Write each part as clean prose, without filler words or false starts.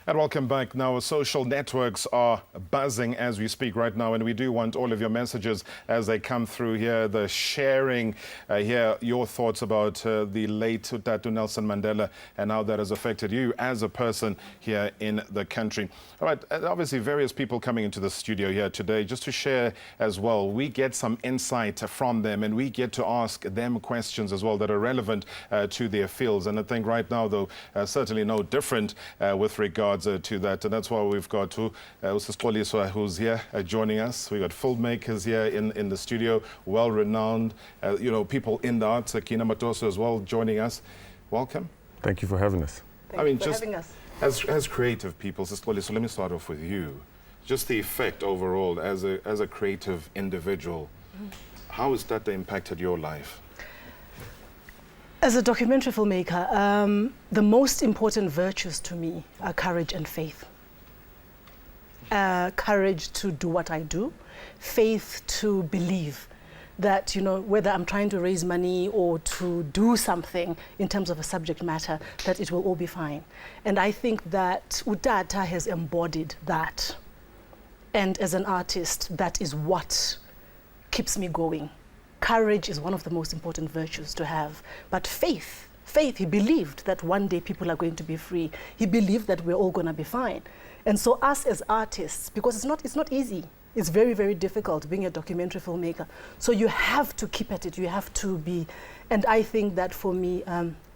And welcome back. Now, social networks are buzzing as we speak right now, and we do want all of your messages as they come through here, the sharing here, your thoughts about the late Tatu Nelson Mandela and how that has affected you as a person here in the country. All right, obviously various people coming into the studio here today just to share as well. We get some insight from them and we get to ask them questions as well that are relevant to their fields. And I think right now, though, certainly no different with regards to that, and that's why we've got who's here joining us. We've got filmmakers here in the studio, well-renowned, people in the arts, Kina Matoso as well, joining us. Welcome. Thank you for having us. Thank you for having us. As creative people, so let me start off with you. Just the effect overall as a creative individual, how has that impacted your life? As a documentary filmmaker, the most important virtues to me are courage and faith. Courage to do what I do, faith to believe that, whether I'm trying to raise money or to do something in terms of a subject matter, that it will all be fine. And I think that Utata has embodied that. And as an artist, that is what keeps me going. Courage is one of the most important virtues to have, but faith, he believed that one day people are going to be free. He believed that we're all going to be fine. And so us as artists, because it's not easy, it's very, very difficult being a documentary filmmaker. So you have to keep at it, you have to be, and I think that for me,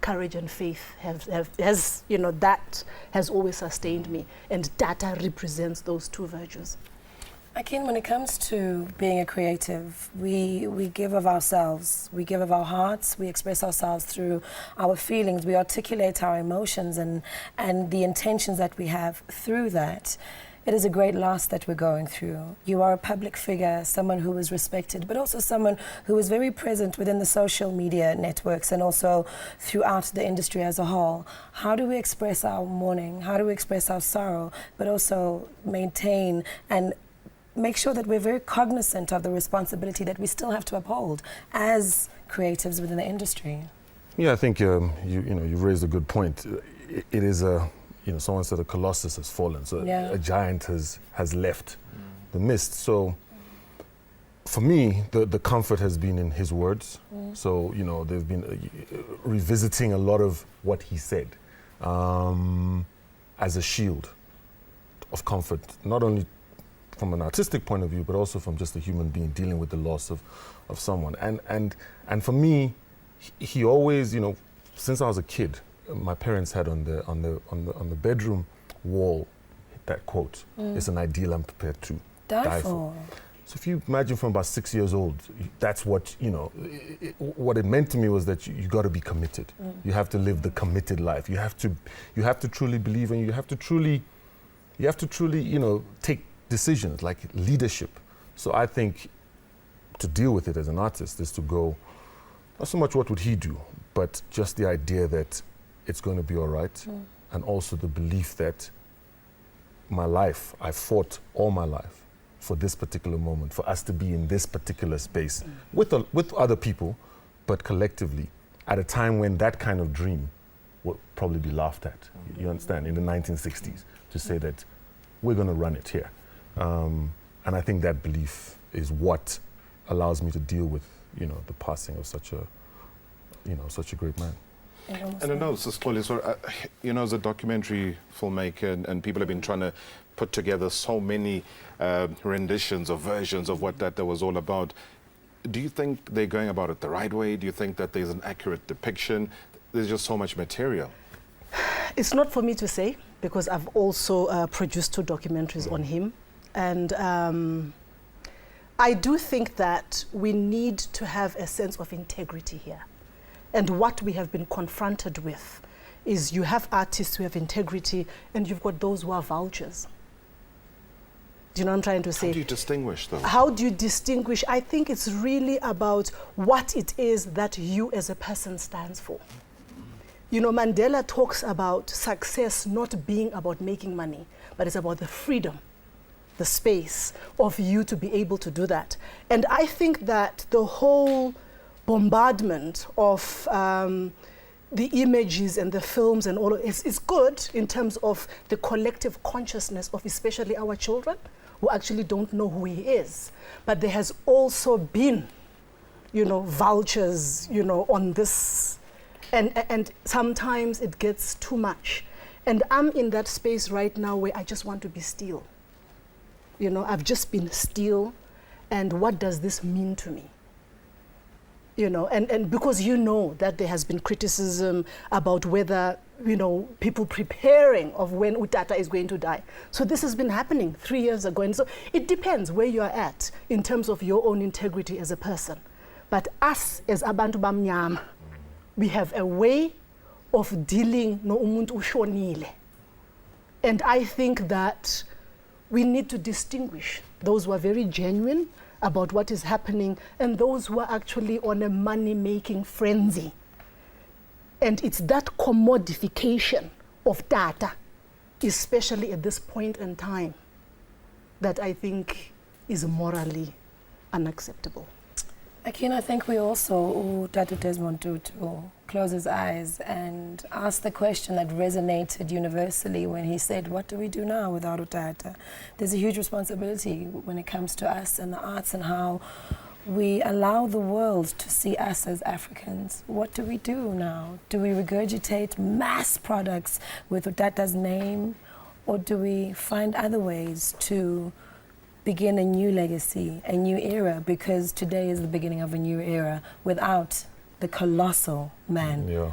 courage and faith that has always sustained me, and data represents those two virtues. Akin, when it comes to being a creative, we give of ourselves, we give of our hearts, we express ourselves through our feelings, we articulate our emotions and the intentions that we have through that. It is a great loss that we're going through. You are a public figure, someone who is respected, but also someone who is very present within the social media networks and also throughout the industry as a whole. How do we express our mourning? How do we express our sorrow, but also maintain and make sure that we're very cognizant of the responsibility that we still have to uphold as creatives within the industry? Yeah, I think you've raised a good point. It is someone said a colossus has fallen, so a giant has left the mist. So for me, the comfort has been in his words. So they've been revisiting a lot of what he said as a shield of comfort, not only from an artistic point of view, but also from just a human being dealing with the loss of someone. And for me, he always, since I was a kid, my parents had on the bedroom wall that quote: "It's an ideal I'm prepared to die for." So if you imagine from about 6 years old, that's what what it meant to me was that you got to be committed. You have to live the committed life. You have to truly believe, and you have to truly take decisions like leadership. So I think to deal with it as an artist is to go, not so much what would he do, but just the idea that it's going to be all right, and also the belief that my life, I fought all my life for this particular moment, for us to be in this particular space with other people, but collectively, at a time when that kind of dream would probably be laughed at, you understand, in the 1960s, to say that we're going to run it here. And I think that belief is what allows me to deal with, the passing of such a great man. And I know, Siskoli, as a documentary filmmaker, and people have been trying to put together so many renditions or versions of what that was all about. Do you think they're going about it the right way? Do you think that there's an accurate depiction? There's just so much material. It's not for me to say, because I've also produced 2 documentaries on him. And I do think that we need to have a sense of integrity here. And what we have been confronted with is you have artists who have integrity and you've got those who are vultures. Do you know what I'm trying to say? How do you distinguish though? How do you distinguish? I think it's really about what it is that you as a person stands for. Mandela talks about success not being about making money, but it's about the freedom, the space of you to be able to do that. And I think that the whole bombardment of the images and the films and all of it's good in terms of the collective consciousness of especially our children who actually don't know who he is. But there has also been, vultures, on this, and sometimes it gets too much. And I'm in that space right now where I just want to be still. I've just been still, and what does this mean to me? And because that there has been criticism about whether, people preparing of when Utata is going to die. So this has been happening 3 years ago. And so it depends where you are at in terms of your own integrity as a person. But us as Abantu Bamnyama, we have a way of dealing no umuntu ushonile. And I think that we need to distinguish those who are very genuine about what is happening and those who are actually on a money-making frenzy. And it's that commodification of data, especially at this point in time, that I think is morally unacceptable. Akin, I think we also, Tatu Desmond Tutu, close his eyes and ask the question that resonated universally when he said, what do we do now without Utata? There's a huge responsibility when it comes to us and the arts and how we allow the world to see us as Africans. What do we do now? Do we regurgitate mass products with Utata's name, or do we find other ways to begin a new legacy, a new era, because today is the beginning of a new era without the colossal man. Yeah.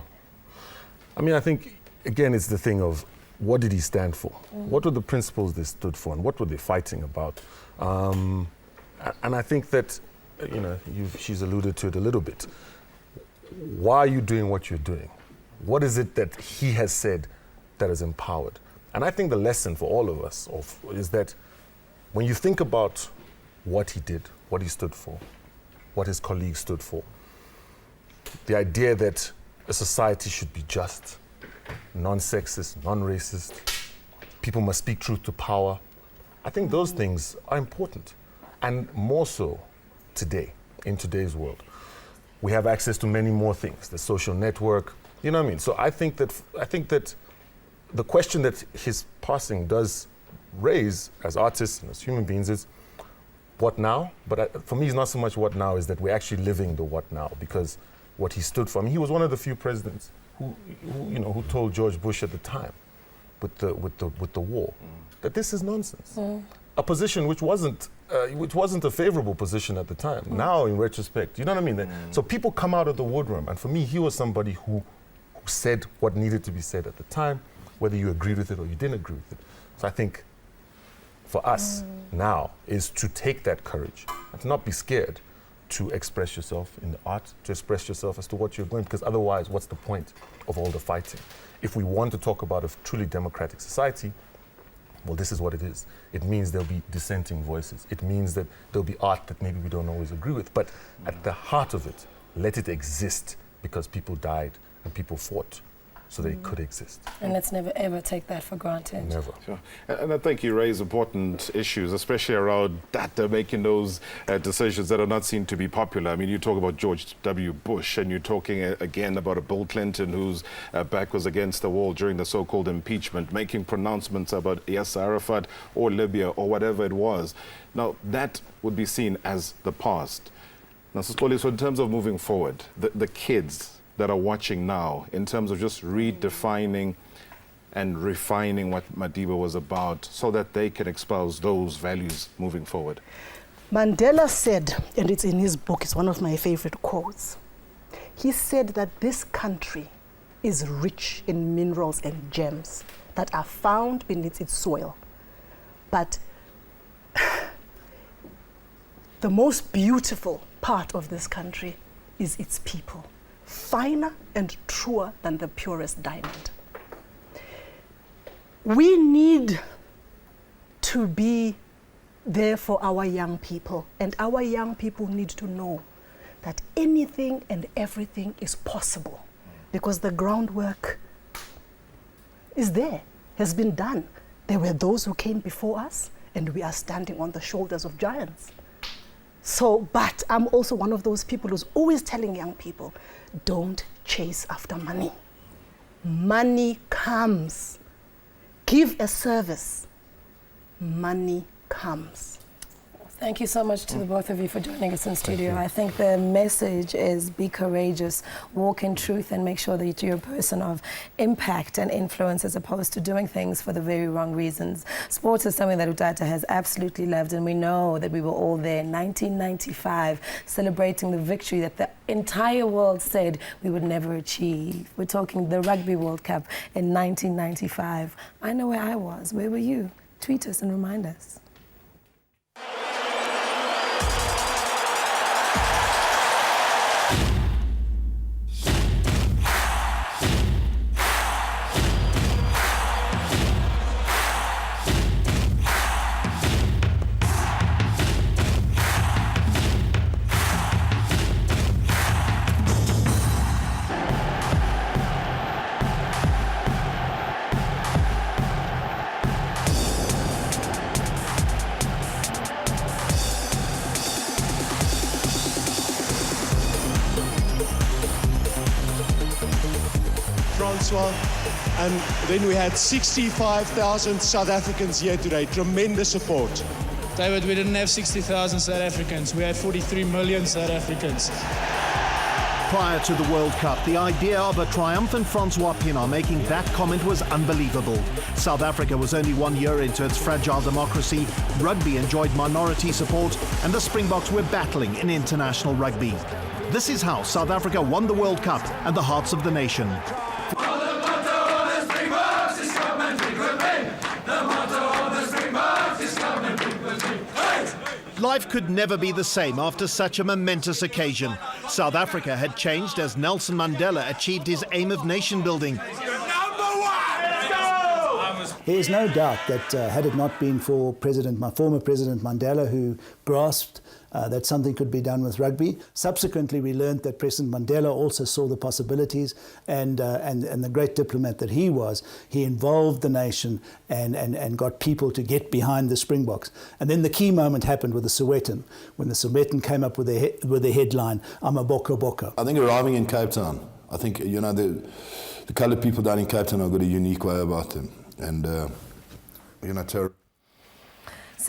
I mean, I think, again, it's the thing of what did he stand for? What were the principles they stood for, and what were they fighting about? And I think that, she's alluded to it a little bit. Why are you doing what you're doing? What is it that he has said that has empowered? And I think the lesson for all of us is that when you think about what he did, what he stood for, what his colleagues stood for, the idea that a society should be just, non-sexist, non-racist, people must speak truth to power, I think those things are important. And more so today, in today's world. We have access to many more things, the social network, you know what I mean? So I think that the question that his passing does raise as artists and as human beings is what now? But for me, it's not so much what now, is that we're actually living the what now, because what he stood for. I mean, he was one of the few presidents who told George Bush at the time, with the war, that this is nonsense. A position which wasn't a favorable position at the time. Now, in retrospect, you know what I mean? So people come out of the woodworm, and for me, he was somebody who said what needed to be said at the time, whether you agreed with it or you didn't agree with it. So I think for us now is to take that courage and to not be scared to express yourself in the art, to express yourself as to what you're going, because otherwise, what's the point of all the fighting? If we want to talk about a truly democratic society, well, this is what it is. It means there'll be dissenting voices. It means that there'll be art that maybe we don't always agree with, but at the heart of it, let it exist, because people died and people fought so they could exist. And let's never ever take that for granted. Never. Sure. And I think you raise important issues, especially around data, making those decisions that are not seen to be popular. I mean, you talk about George W. Bush, and you're talking again about a Bill Clinton whose back was against the wall during the so-called impeachment, making pronouncements about Yasser Arafat or Libya or whatever it was. Now, that would be seen as the past. Now, so in terms of moving forward, the kids that are watching now, in terms of just redefining and refining what Madiba was about, so that they can espouse those values moving forward? Mandela said, and it's in his book, it's one of my favorite quotes, he said that this country is rich in minerals and gems that are found beneath its soil. But the most beautiful part of this country is its people, finer and truer than the purest diamond. We need to be there for our young people, and our young people need to know that anything and everything is possible, because the groundwork is there, has been done. There were those who came before us, and we are standing on the shoulders of giants. So, but I'm also one of those people who's always telling young people, don't chase after money. money comes. Give a service, money comes. Thank you so much to the both of you for joining us in studio. I think the message is be courageous, walk in truth, and make sure that you're a person of impact and influence as opposed to doing things for the very wrong reasons. Sports is something that Utata has absolutely loved, and we know that we were all there in 1995 celebrating the victory that the entire world said we would never achieve. We're talking the Rugby World Cup in 1995. I know where I was. Where were you? Tweet us and remind us. And then we had 65,000 South Africans here today. Tremendous support. David, we didn't have 60,000 South Africans. We had 43 million South Africans. Prior to the World Cup, the idea of a triumphant Francois Pienaar making that comment was unbelievable. South Africa was only 1 year into its fragile democracy, rugby enjoyed minority support, and the Springboks were battling in international rugby. This is how South Africa won the World Cup and the hearts of the nation. Life could never be the same after such a momentous occasion. South Africa had changed as Nelson Mandela achieved his aim of nation building. There is no doubt that had it not been for former President Mandela, who grasped that something could be done with rugby. Subsequently, we learned that President Mandela also saw the possibilities, and the great diplomat that he was, he involved the nation and got people to get behind the Springboks. And then the key moment happened with the Sowetan, when the Sowetan came up with the headline, "I'm a Boko Boko." I think arriving in Cape Town, I think, you know, the coloured people down in Cape Town have got a unique way about them. And, you know,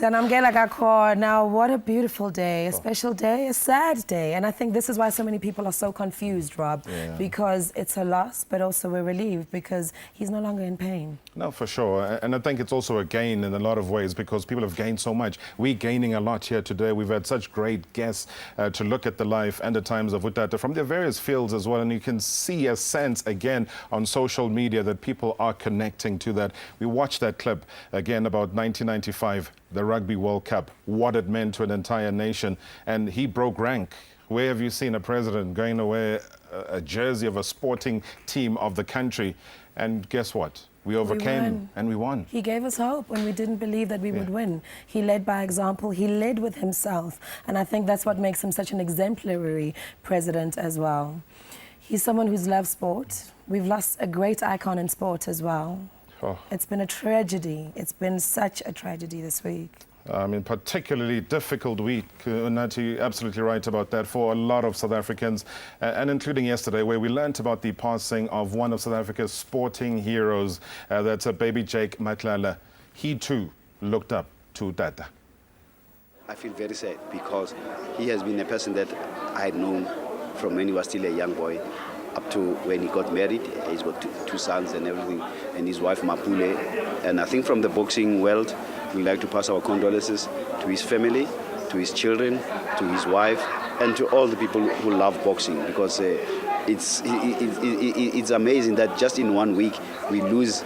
now, what a beautiful day, a special day, a sad day. And I think this is why so many people are so confused, Rob, because it's a loss, but also we're relieved because he's no longer in pain. No, for sure. And I think it's also a gain in a lot of ways because people have gained so much. We're gaining a lot here today. We've had such great guests to look at the life and the times of Utata from their various fields as well. And you can see a sense again on social media that people are connecting to that. We watched that clip again about 1995. The Rugby World Cup, what it meant to an entire nation. And he broke rank. Where have you seen a president going to wear a jersey of a sporting team of the country? And guess what? We overcame and we won. He gave us hope when we didn't believe that we would win. He led by example. He led with himself. And I think that's what makes him such an exemplary president as well. He's someone who's loved sport. We've lost a great icon in sport as well. Oh. It's been a tragedy. It's been such a tragedy this week. I mean, particularly difficult week. Nati, you're absolutely right about that for a lot of South Africans, and including yesterday, where we learnt about the passing of one of South Africa's sporting heroes. That's a baby Jake Matlala. He too looked up to Tata. I feel very sad because he has been a person that I had known from when he was still a young boy up to when he got married. He's got two sons and everything, and his wife Mapule. And I think from the boxing world, we'd like to pass our condolences to his family, to his children, to his wife, and to all the people who love boxing, because it's amazing that just in 1 week we lose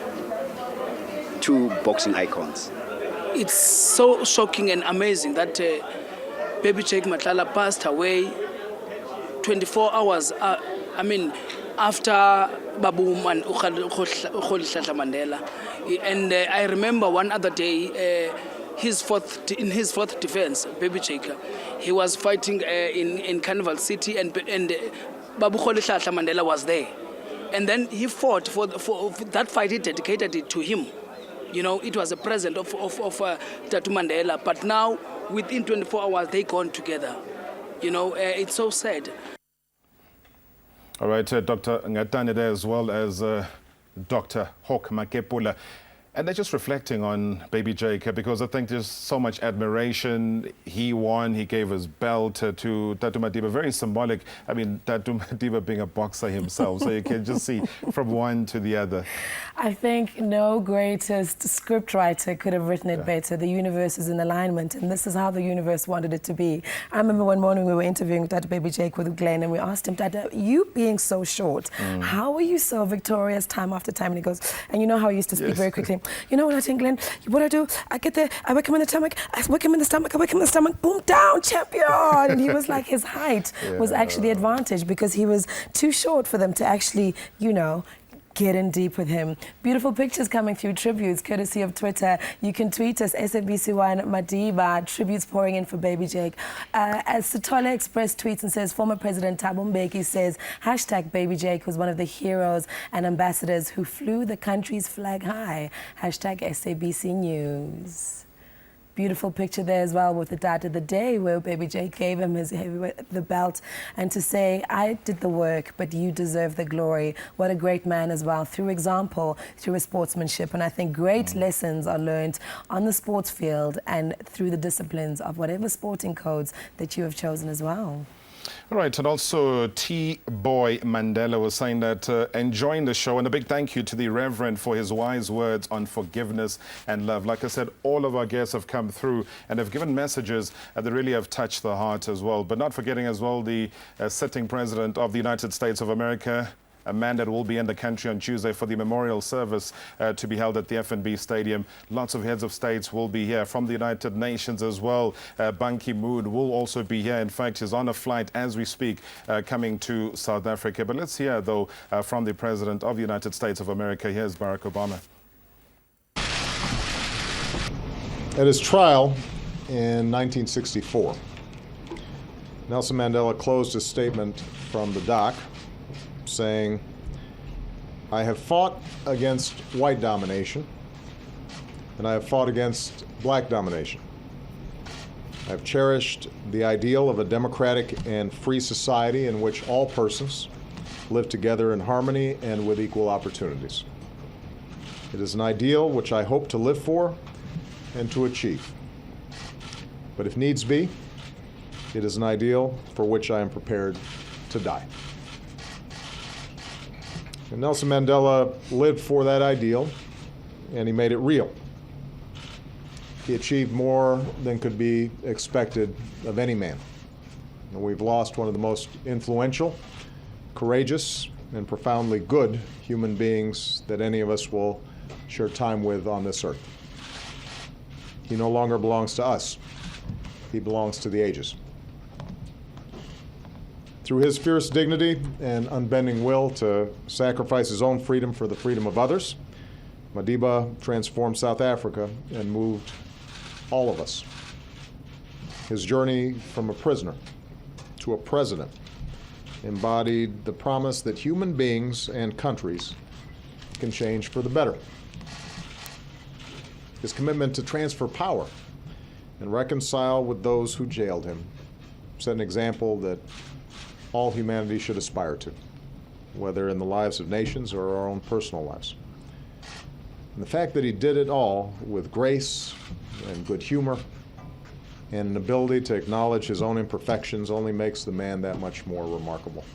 two boxing icons. It's so shocking and amazing that baby Jake Matlala passed away 24 hours after Babu Akuhlanga Mandela. And I remember one other day, in his fourth defense, baby Jake, he was fighting in Carnival City, and Babu Akuhlanga Mandela was there. And then he fought for that fight. He dedicated it to him. You know, it was a present of Tatu Mandela. But now, within 24 hours, they gone together. You know, it's so sad. All right, Dr. Ngatane there, as well as Dr. Hawk Makepula. And they're just reflecting on baby Jake, because I think there's so much admiration. He won, he gave his belt to Tatu Madiba, very symbolic. I mean, Tatu Madiba being a boxer himself, so you can just see from one to the other. I think no greatest scriptwriter could have written it better. The universe is in alignment, and this is how the universe wanted it to be. I remember one morning we were interviewing Tatu Baby Jake with Glenn, and we asked him, Tata, you being so short, how are you so victorious time after time? And he goes, and you know how he used to speak very quickly. You know what I think, Glenn? What I do, I get there, I whack him in the stomach, I whack him in the stomach, I whack him in the stomach, boom, down, champion! And he was like, his height was actually the advantage, because he was too short for them to actually, you know, get in deep with him. Beautiful pictures coming through, tributes, courtesy of Twitter. You can tweet us, SABC1 Madiba, tributes pouring in for baby Jake. As Sitole Express tweets and says, former President Thabo Mbeki says, hashtag baby Jake was one of the heroes and ambassadors who flew the country's flag high. Hashtag SABC News. Beautiful picture there as well with the dad of the day, where baby Jake gave him the belt, and to say, I did the work, but you deserve the glory. What a great man as well, through example, through his sportsmanship. And I think great lessons are learned on the sports field and through the disciplines of whatever sporting codes that you have chosen as well. All right, and also T-Boy Mandela was saying that enjoying the show, and a big thank you to the Reverend for his wise words on forgiveness and love. Like I said, all of our guests have come through and have given messages that really have touched the heart as well. But not forgetting as well the sitting President of the United States of America, a man that will be in the country on Tuesday for the memorial service to be held at the FNB Stadium. Lots of heads of states will be here from the United Nations as well. Ban Ki-moon will also be here. In fact, he's on a flight as we speak, coming to South Africa. But let's hear, though, from the President of the United States of America. Here's Barack Obama. At his trial in 1964, Nelson Mandela closed his statement from the dock saying, I have fought against white domination, and I have fought against black domination. I have cherished the ideal of a democratic and free society in which all persons live together in harmony and with equal opportunities. It is an ideal which I hope to live for and to achieve. But if needs be, it is an ideal for which I am prepared to die. And Nelson Mandela lived for that ideal, and he made it real. He achieved more than could be expected of any man. And we've lost one of the most influential, courageous, and profoundly good human beings that any of us will share time with on this earth. He no longer belongs to us. He belongs to the ages. Through his fierce dignity and unbending will to sacrifice his own freedom for the freedom of others, Madiba transformed South Africa and moved all of us. His journey from a prisoner to a president embodied the promise that human beings and countries can change for the better. His commitment to transfer power and reconcile with those who jailed him set an example that all humanity should aspire to, whether in the lives of nations or our own personal lives. And the fact that he did it all with grace and good humor and an ability to acknowledge his own imperfections only makes the man that much more remarkable.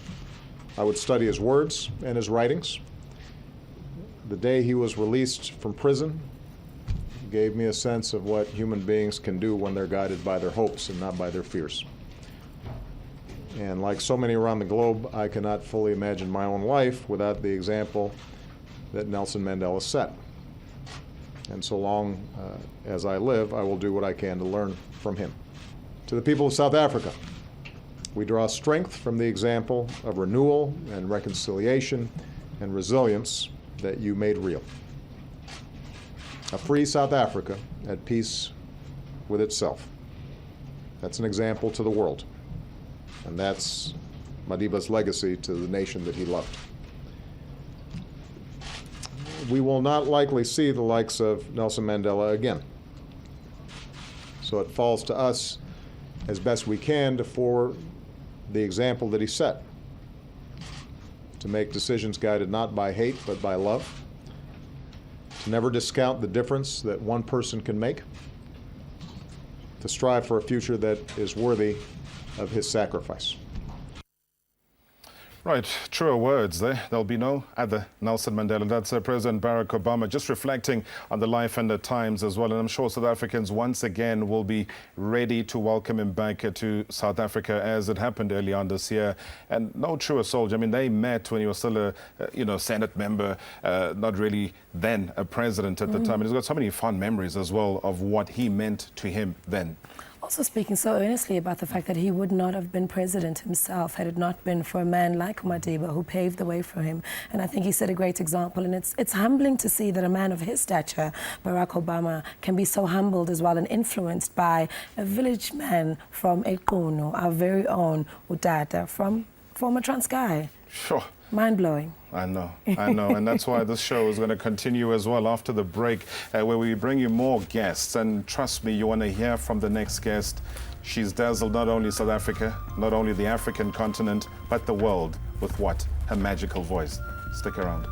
I would study his words and his writings. The day he was released from prison gave me a sense of what human beings can do when they're guided by their hopes and not by their fears. And like so many around the globe, I cannot fully imagine my own life without the example that Nelson Mandela set. And so long as I live, I will do what I can to learn from him. To the people of South Africa, we draw strength from the example of renewal and reconciliation and resilience that you made real. A free South Africa at peace with itself. That's an example to the world. And that's Madiba's legacy to the nation that he loved. We will not likely see the likes of Nelson Mandela again. So it falls to us, as best we can, to forward the example that he set, to make decisions guided not by hate but by love, never discount the difference that one person can make, to strive for a future that is worthy of his sacrifice. Right, truer words there. There'll be no other Nelson Mandela. That's President Barack Obama just reflecting on the life and the times as well. And I'm sure South Africans once again will be ready to welcome him back to South Africa, as it happened early on this year. And no truer soldier. I mean, they met when he was still a Senate member, not really then a president at the time. And he's got so many fond memories as well of what he meant to him then. Also speaking so earnestly about the fact that he would not have been president himself had it not been for a man like Madiba who paved the way for him. And I think he set a great example. And it's humbling to see that a man of his stature, Barack Obama, can be so humbled as well and influenced by a village man from Equnu, our very own Udata from former Transkei. Sure. Mind-blowing. I know. And that's why this show is going to continue as well after the break, where we bring you more guests. And trust me, you want to hear from the next guest. She's dazzled not only South Africa, not only the African continent, but the world with what? Her magical voice. Stick around.